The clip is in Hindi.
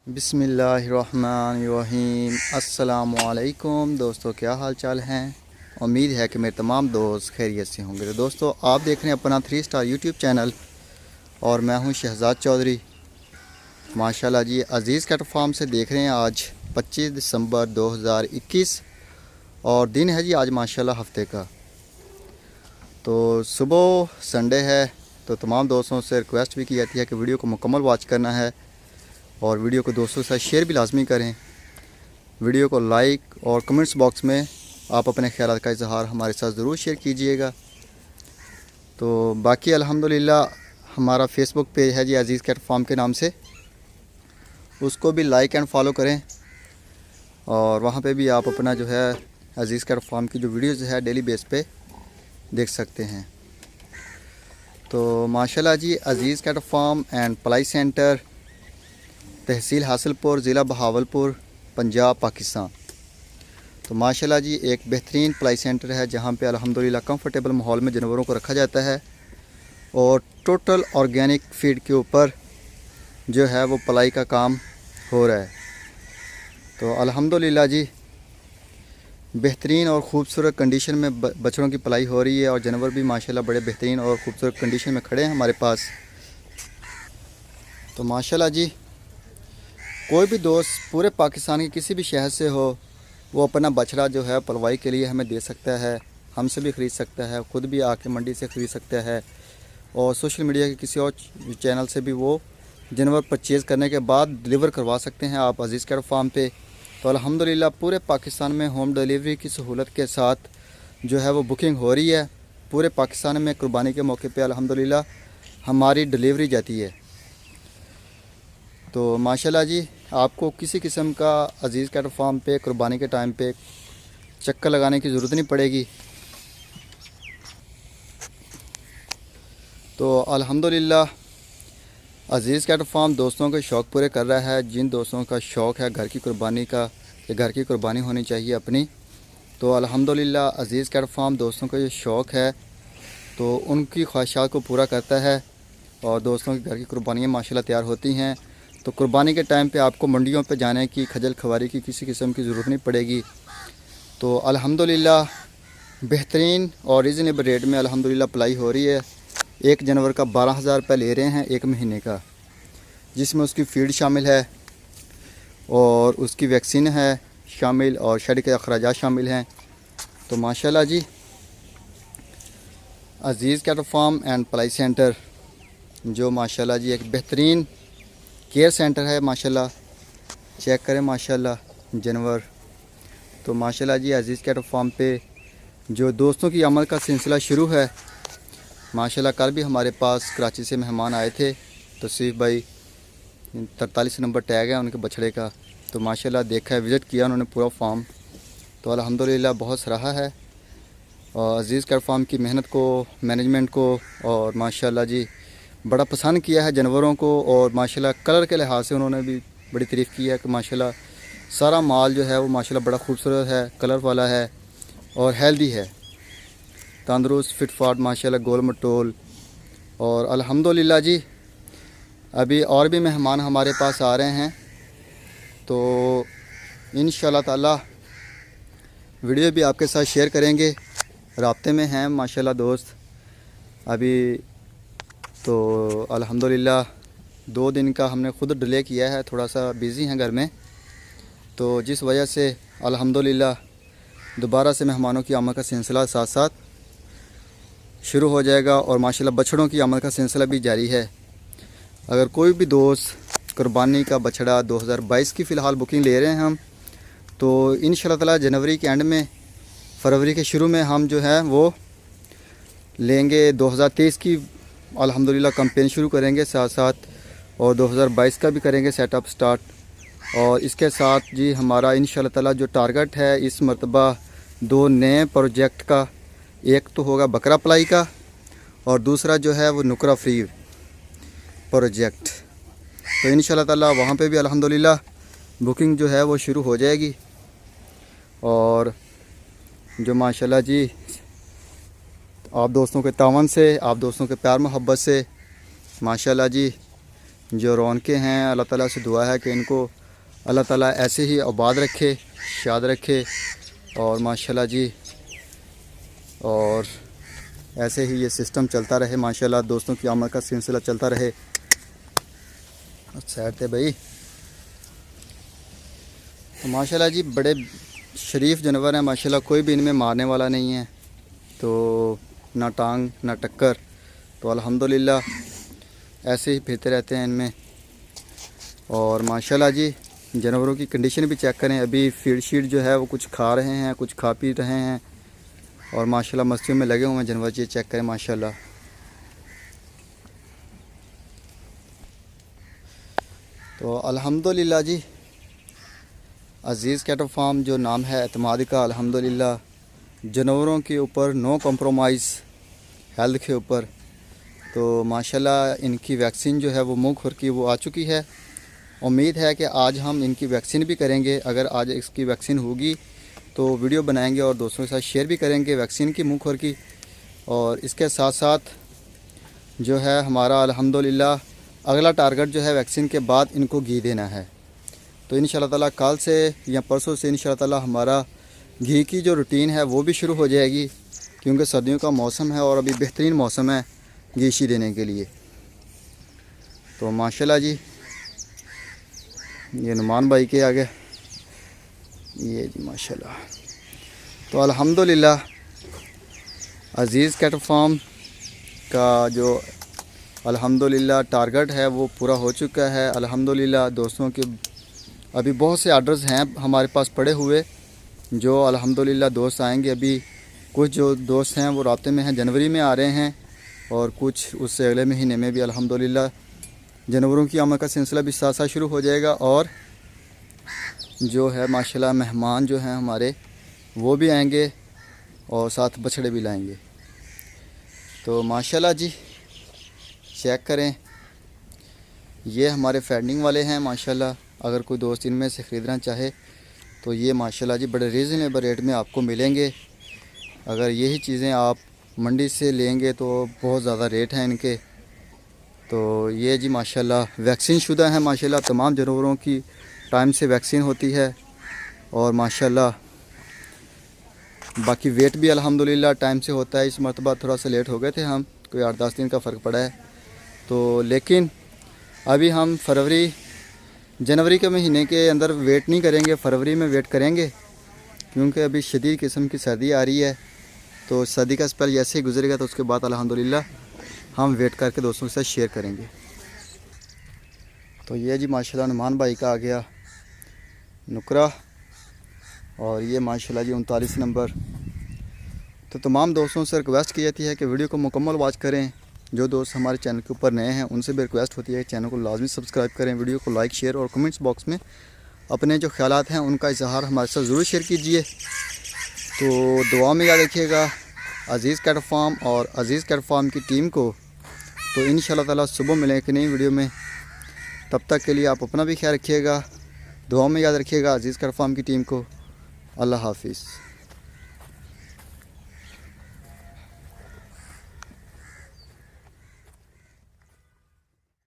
बिस्मिल्लाहिर्रहमानिर्रहीम। अस्सलामुअलैकुम दोस्तों, क्या हाल चाल हैं। उम्मीद है कि मेरे तमाम दोस्त खैरियत से होंगे। तो दोस्तों, आप देख रहे हैं अपना 3 स्टार यूट्यूब चैनल और मैं हूं शहजाद चौधरी। माशाल्लाह जी, अज़ीज़ कैट फार्म से देख रहे हैं। आज 25 दिसंबर 2021 और दिन है जी आज माशाल्लाह हफ्ते का। तो सुबह संडे है, तो तमाम दोस्तों से रिक्वेस्ट भी की जाती है कि वीडियो को मुकम्मल वॉच करना है और वीडियो को दोस्तों के साथ शेयर भी लाजमी करें। वीडियो को लाइक और कमेंट्स बॉक्स में आप अपने ख्याल का इजहार हमारे साथ ज़रूर शेयर कीजिएगा। तो बाकी अल्हम्दुलिल्लाह हमारा फेसबुक पेज है जी अज़ीज़ कैट फार्म के नाम से, उसको भी लाइक एंड फॉलो करें और वहाँ पे भी आप अपना जो है अज़ीज़ कैट फार्म की जो वीडियोज़ है डेली बेस पे देख सकते हैं। तो माशाल्लाह जी, Aziz cat farm and play centre, तहसील हासिलपुर, ज़िला बहावलपुर, पंजाब, पाकिस्तान। तो माशाल्लाह जी एक बेहतरीन पलाई सेंटर है जहाँ पे अल्हम्दुलिल्लाह कंफर्टेबल माहौल में जानवरों को रखा जाता है और टोटल ऑर्गेनिक फीड के ऊपर जो है वो पलाई का काम हो रहा है। तो अल्हम्दुलिल्लाह जी बेहतरीन और ख़ूबसूरत कंडीशन में बछड़ों की पलाई हो रही है और जानवर भी माशाल्लाह बड़े बेहतरीन और ख़ूबसूरत कंडीशन में खड़े हैं हमारे पास। तो माशाल्लाह जी कोई भी दोस्त पूरे पाकिस्तान के किसी भी शहर से हो, वो अपना बछड़ा जो है पलवाई के लिए हमें दे सकता है, हमसे भी ख़रीद सकता है, ख़ुद भी आके मंडी से ख़रीद सकता है और सोशल मीडिया के किसी और चैनल से भी वो जानवर परचेज़ करने के बाद डिलीवर करवा सकते हैं आप अज़ीज़ कैट फार्म पे। तो अल्हम्दुलिल्लाह पूरे पाकिस्तान में होम डिलीवरी की सहूलत के साथ जो है वो बुकिंग हो रही है। पूरे पाकिस्तान में कुर्बानी के मौके पे अल्हम्दुलिल्लाह हमारी डिलीवरी जाती है। तो माशाल्लाह जी आपको किसी किस्म का अज़ीज़ कैट फार्म पे कुर्बानी के टाइम पे चक्कर लगाने की ज़रूरत नहीं पड़ेगी। तो अल्हम्दुलिल्लाह अज़ीज़ कैट फार्म दोस्तों के शौक़ पूरे कर रहा है। जिन दोस्तों का शौक़ है घर की कुर्बानी का, कि घर की कुर्बानी होनी चाहिए अपनी, तो अल्हम्दुलिल्लाह अज़ीज़ कैट फार्म दोस्तों का जो शौक़ है तो उनकी ख्वाहिशात को पूरा करता है और दोस्तों की घर की कुर्बानियाँ माशाल्लाह तैयार होती हैं। तो कुर्बानी के टाइम पे आपको मंडियों पे जाने की, खजल खवारी की किसी किस्म की ज़रूरत नहीं पड़ेगी। तो अल्हम्दुलिल्लाह बेहतरीन और रीज़नेबल रेट में अल्हम्दुलिल्लाह पलाई हो रही है। एक जानवर का 12,000 रुपये ले रहे हैं एक महीने का, जिसमें उसकी फ़ीड शामिल है और उसकी वैक्सीन है शामिल और शेड के अखराजात शामिल हैं। तो माशाल्लाह जी Aziz cat farm and play centre जो माशाल्लाह जी एक बेहतरीन केयर सेंटर है। माशाल्लाह चेक करें माशाल्लाह जानवर। तो माशाल्लाह जी अज़ीज़ कैट फार्म पे जो दोस्तों की आमद का सिलसिला शुरू है। माशाल्लाह कल भी हमारे पास कराची से मेहमान आए थे, तौसीफ़ भाई, 43 नंबर टैग है उनके बछड़े का। तो माशाल्लाह देखा है, विज़िट किया उन्होंने पूरा फार्म, तो अल्हम्दुलिल्लाह बहुत सराहा है और अज़ीज़ कैट फार्म की मेहनत को, मैनेजमेंट को, और माशाल्लाह जी बड़ा पसंद किया है जानवरों को। और माशाल्लाह कलर के लिहाज से उन्होंने भी बड़ी तारीफ़ की है कि माशाल्लाह सारा माल जो है वो माशाल्लाह बड़ा खूबसूरत है, कलर वाला है और हेल्दी है, तंदुरुस्त फिट फाट माशाल्लाह गोल मटोल। और अल्हम्दुलिल्लाह जी अभी और भी मेहमान हमारे पास आ रहे हैं, तो इंशाल्लाह ताला वीडियो भी आपके साथ शेयर करेंगे। राब्ते में हैं माशाल्लाह दोस्त अभी। तो अल्हम्दुलिल्लाह 2 दिन का हमने ख़ुद डिले किया है, थोड़ा सा बिज़ी हैं घर में, तो जिस वजह से अल्हम्दुलिल्लाह दोबारा से मेहमानों की आमद का सिलसिला साथ साथ शुरू हो जाएगा और माशाल्लाह बछड़ों की आमद का सिलसिला भी जारी है। अगर कोई भी दोस्त कुर्बानी का बछड़ा 2022 की फ़िलहाल बुकिंग ले रहे हैं हम, तो इंशाल्लाह ताला जनवरी के एंड में, फरवरी के शुरू में हम जो है वो लेंगे। 2023 की अल्हम्दुलिल्लाह कैंपेन शुरू करेंगे साथ साथ, और 2022 का भी करेंगे सेटअप स्टार्ट। और इसके साथ जी हमारा इंशाल्लाह ताला जो टारगेट है इस मरतबा 2 नए प्रोजेक्ट का, एक तो होगा बकरा पलाई का और दूसरा जो है वो नुकरा फ्री प्रोजेक्ट। तो इंशाल्लाह ताला वहाँ पे भी अल्हम्दुलिल्लाह बुकिंग जो है वो शुरू हो जाएगी। और जो माशाल्लाह जी आप दोस्तों के तावन से, आप दोस्तों के प्यार मोहब्बत से माशाल्लाह जी जो रौनकें हैं, अल्लाह ताला से दुआ है कि इनको अल्लाह ताला ऐसे ही आबाद रखे, शाद रखे और माशाल्लाह जी, और ऐसे ही ये सिस्टम चलता रहे माशाल्लाह। दोस्तों की आमद का सिलसिला चलता रहे। साइड थे भाई। तो माशाल्लाह जी बड़े शरीफ जानवर हैं माशाल्लाह, कोई भी इनमें मारने वाला नहीं है, तो ना टांग ना टक्कर। तो अल्हम्दुलिल्लाह ऐसे ही फिरते रहते हैं इनमें। और माशाल्लाह जी जानवरों की कंडीशन भी चेक करें। अभी फीड शीड जो है वो कुछ खा रहे हैं, कुछ खा पी रहे हैं और माशाल्लाह मस्तियों में लगे हुए हैं जानवर जी, चेक करें माशाल्लाह। तो अल्हम्दुलिल्लाह जी अज़ीज़ कैटल फार्म जो नाम है एतमाद का, अल्हम्दुलिल्लाह जानवरों के ऊपर नो कॉम्प्रोमाइज़ हेल्थ के ऊपर। तो माशाल्लाह इनकी वैक्सीन जो है वो मुँह खुर की वो आ चुकी है। उम्मीद है कि आज हम इनकी वैक्सीन भी करेंगे। अगर आज इसकी वैक्सीन होगी तो वीडियो बनाएंगे और दोस्तों के साथ शेयर भी करेंगे वैक्सीन की मुँह खुर की। और इसके साथ साथ जो है हमारा अल्हम्दुलिल्लाह अगला टारगेट जो है वैक्सीन के बाद इनको घी देना है। तो इंशाल्लाह ताला कल से या परसों से इंशाल्लाह ताला हमारा घी की जो रूटीन है वो भी शुरू हो जाएगी, क्योंकि सर्दियों का मौसम है और अभी बेहतरीन मौसम है घी शी देने के लिए। तो माशाल्लाह जी ये नुमान भाई के आगे ये जी माशाल्लाह। तो अल्हम्दुलिल्लाह अज़ीज़ कैटल फार्म का जो अल्हम्दुलिल्लाह टारगेट है वो पूरा हो चुका है। अल्हम्दुलिल्लाह दोस्तों के अभी बहुत से आर्डर्स हैं हमारे पास पड़े हुए, जो अल्हम्दुलिल्लाह दोस्त आएंगे। अभी कुछ जो दोस्त हैं वो राब्ते में हैं, जनवरी में आ रहे हैं, और कुछ उससे अगले महीने में भी अल्हम्दुलिल्लाह जानवरों की आमद का सिलसिला भी साथ साथ शुरू हो जाएगा। और जो है माशाल्लाह मेहमान जो हैं हमारे वो भी आएंगे और साथ बछड़े भी लाएंगे। तो माशाल्लाह जी चेक करें, ये हमारे फैंडिंग वाले हैं माशाल्लाह। अगर कोई दोस्त इनमें से ख़रीदना चाहे तो ये माशाल्लाह जी बड़े रीज़नेबल रेट में आपको मिलेंगे। अगर यही चीज़ें आप मंडी से लेंगे तो बहुत ज़्यादा रेट हैं इनके। तो ये जी माशाल्लाह वैक्सीन शुदा है माशाल्लाह। तमाम जानवरों की टाइम से वैक्सीन होती है और माशाल्लाह बाकी वेट भी अल्हम्दुलिल्लाह टाइम से होता है। इस मरतबा थोड़ा सा लेट हो गए थे हम, कोई 8-10 दिन का फ़र्क पड़ा है। तो लेकिन अभी हम जनवरी के महीने के अंदर वेट नहीं करेंगे, फरवरी में वेट करेंगे, क्योंकि अभी शदीद किस्म की सर्दी आ रही है। तो सर्दी का स्पेल जैसे ही गुजरेगा तो उसके बाद अल्हम्दुलिल्लाह हम वेट करके दोस्तों के साथ शेयर करेंगे। तो ये जी माशाल्लाह नुमान भाई का आ गया नुकरा, और ये माशाल्लाह जी 39 नंबर। तो तमाम दोस्तों से रिक्वेस्ट की जाती है कि वीडियो को मुकम्मल वॉच करें। जो दोस्त हमारे चैनल के ऊपर नए हैं उनसे भी रिक्वेस्ट होती है चैनल को लाजमी सब्सक्राइब करें, वीडियो को लाइक शेयर और कमेंट्स बॉक्स में अपने जो ख्यालात हैं उनका इजहार हमारे साथ ज़रूर शेयर कीजिए। तो दुआ में याद रखिएगा अज़ीज़ कैटल फार्म और अज़ीज़ कैटल फार्म की टीम को। तो इंशाल्लाह ताला सुबह मिलेंगे एक नई वीडियो में। तब तक के लिए आप अपना भी ख्याल रखिएगा, दुआ में याद रखिएगा अज़ीज़ कैटल फार्म की टीम को। अल्लाह हाफिज़।